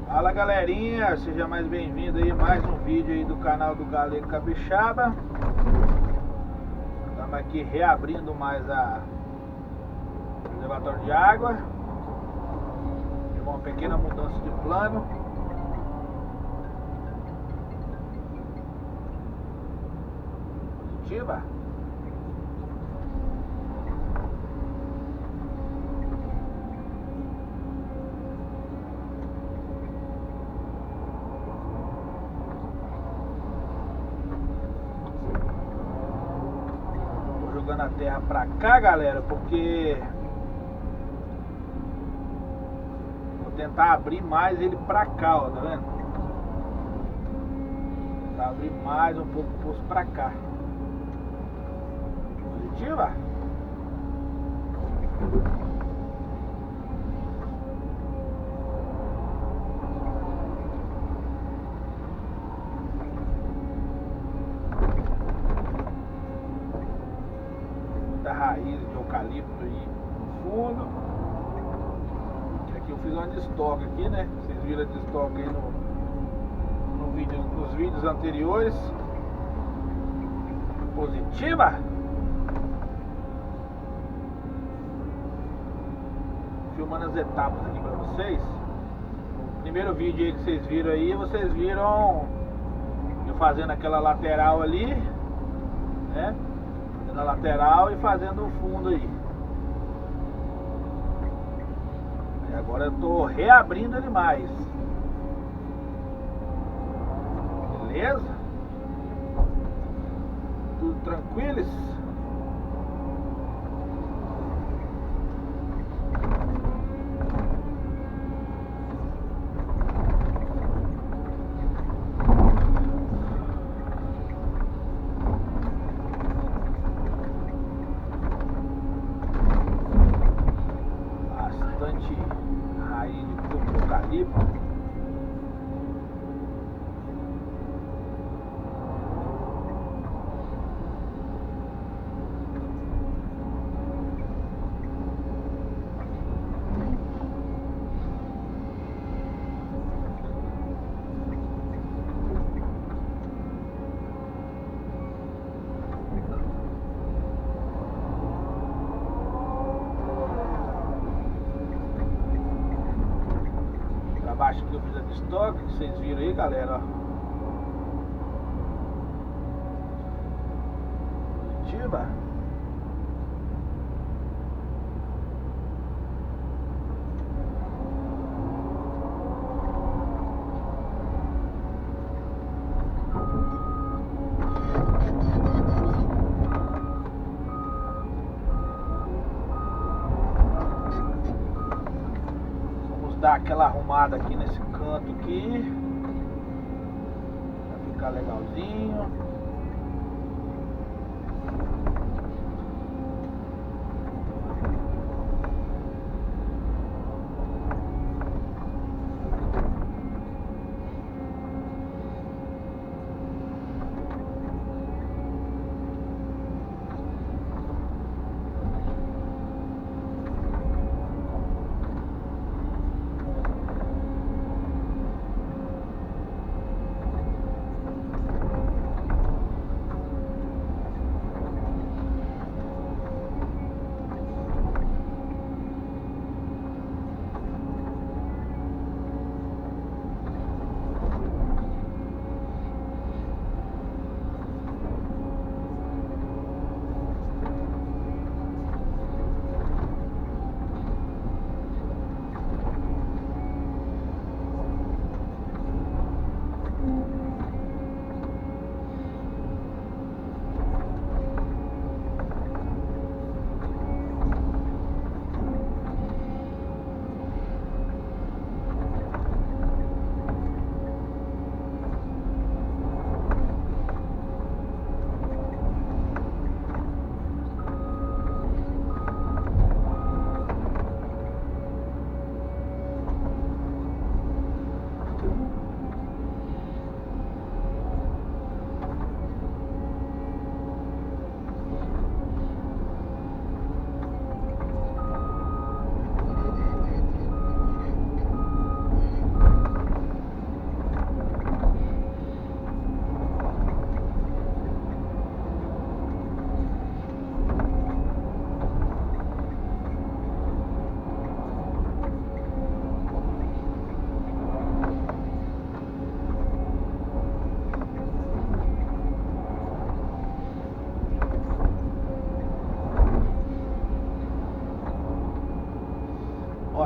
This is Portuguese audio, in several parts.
Fala galerinha, seja mais bem-vindo aí, mais um vídeo aí do canal do Galego Capixaba. Estamos aqui reabrindo mais o reservatório de água. Tive uma pequena mudança de plano. Positiva. Jogando a terra pra cá, galera, porque vou tentar abrir mais ele pra cá, ó, tá vendo? Tentar abrir mais um pouco o poço pra cá. Positiva? Raiz de eucalipto aí no fundo. Aqui eu fiz uma de estoque aqui, né? Vocês viram a de estoque aí nos vídeos anteriores. Positiva. Filmando as etapas aqui pra vocês. O primeiro vídeo aí que vocês viram aí, vocês viram eu fazendo aquela lateral ali, né? Na lateral e fazendo o fundo aí. E agora eu tô reabrindo ele mais. Beleza? Tudo tranquilo? Raiz de eucalipto. Abaixo que eu fiz a de estoque, que vocês viram aí, galera, ó. Positiva. Dar aquela arrumada aqui nesse canto aqui pra ficar legalzinho.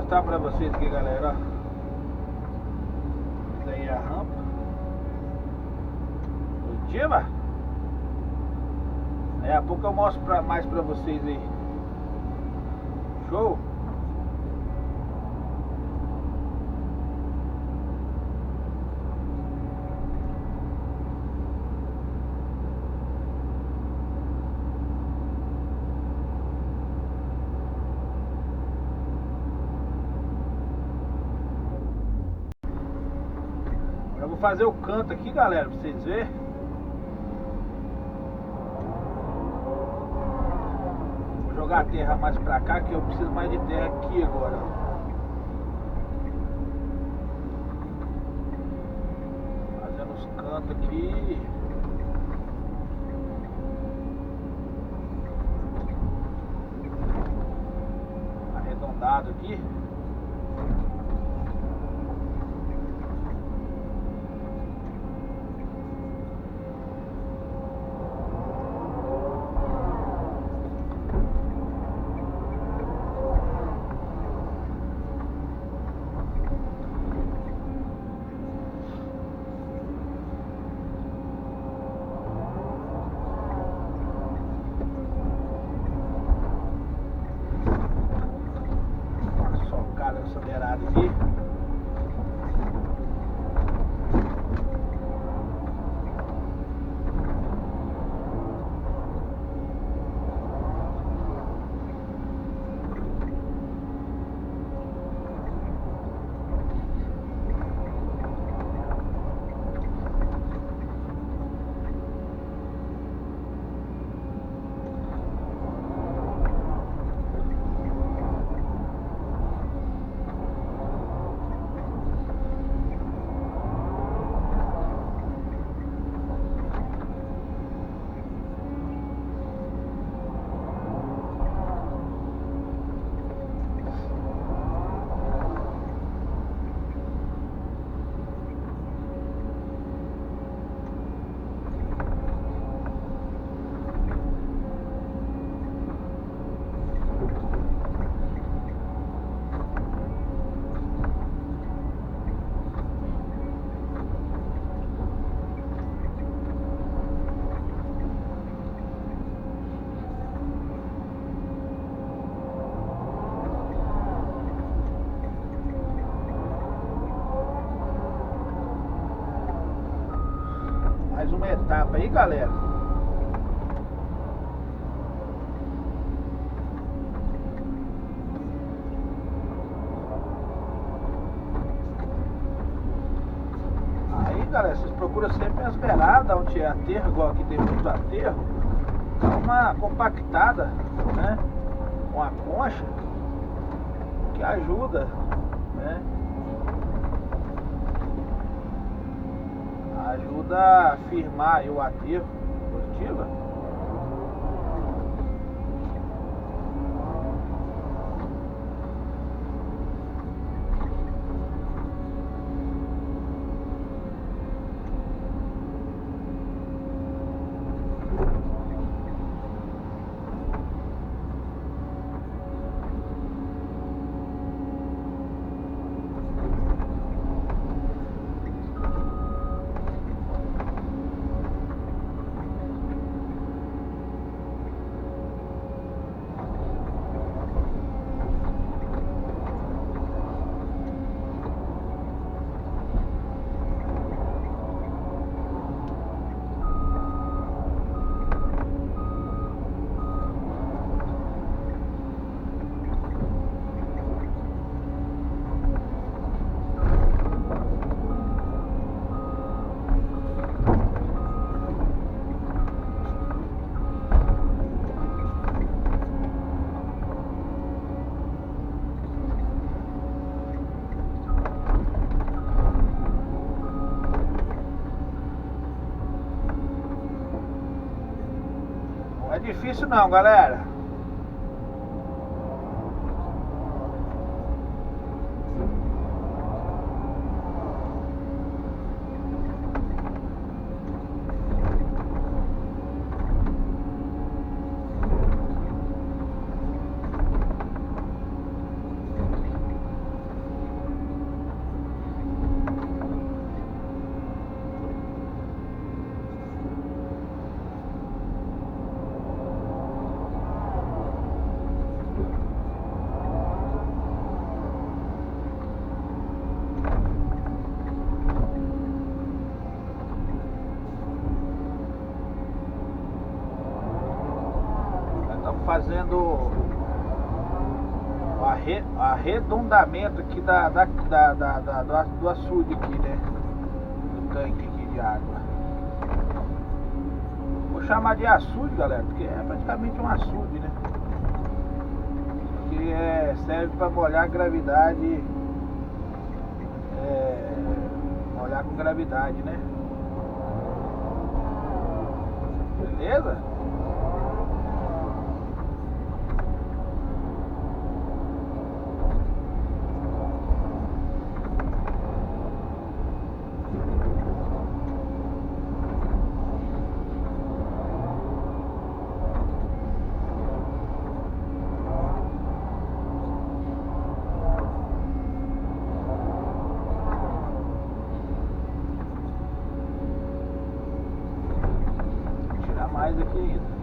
mostrar pra vocês aqui, galera, ó. Essa aí é a rampa. Positiva. Daqui a pouco eu mostro mais pra vocês aí. Show? Eu vou fazer o canto aqui, galera, pra vocês verem. Vou jogar a terra mais pra cá, que eu preciso mais de terra aqui agora. Fazendo os cantos aqui. Arredondado aqui. Acelerado aqui. Mais uma etapa aí, galera. Aí, galera, vocês procuram sempre as beiradas onde é aterro, igual aqui tem muito aterro. Dá uma compactada, né? Com a concha, que ajuda, né? Ajuda a firmar aí o aterro. Positiva. Não é difícil não, galera. do arredondamento aqui do açude aqui, né? Do tanque aqui de água. Vou chamar de açude, galera, porque é praticamente um açude, né? Que serve para molhar a gravidade, molhar com gravidade, né? Beleza? Mais aqui ainda.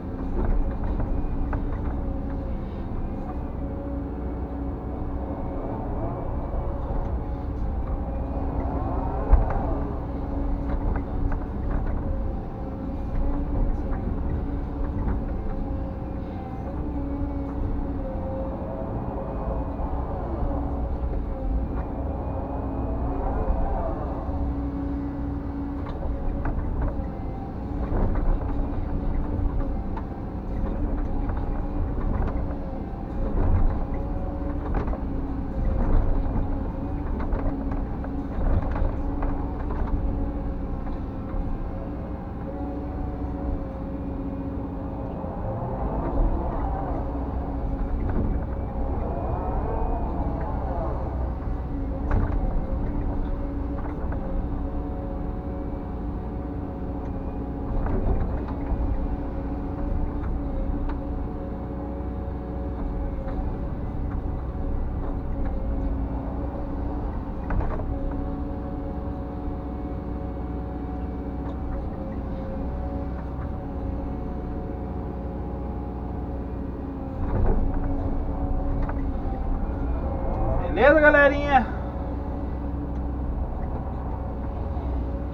Beleza, galerinha?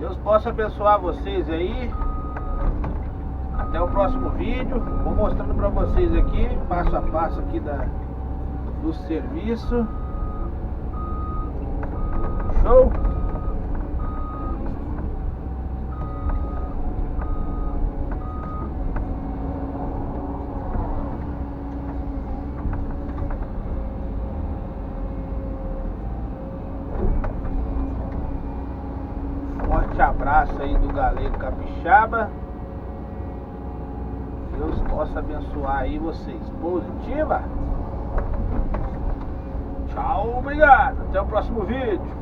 Deus possa abençoar vocês aí. Até o próximo vídeo. Vou mostrando pra vocês aqui, passo a passo aqui do serviço. Show? Forte abraço aí do Galego Capixaba. Deus possa abençoar aí vocês. Positiva? Tchau, obrigado. Até o próximo vídeo.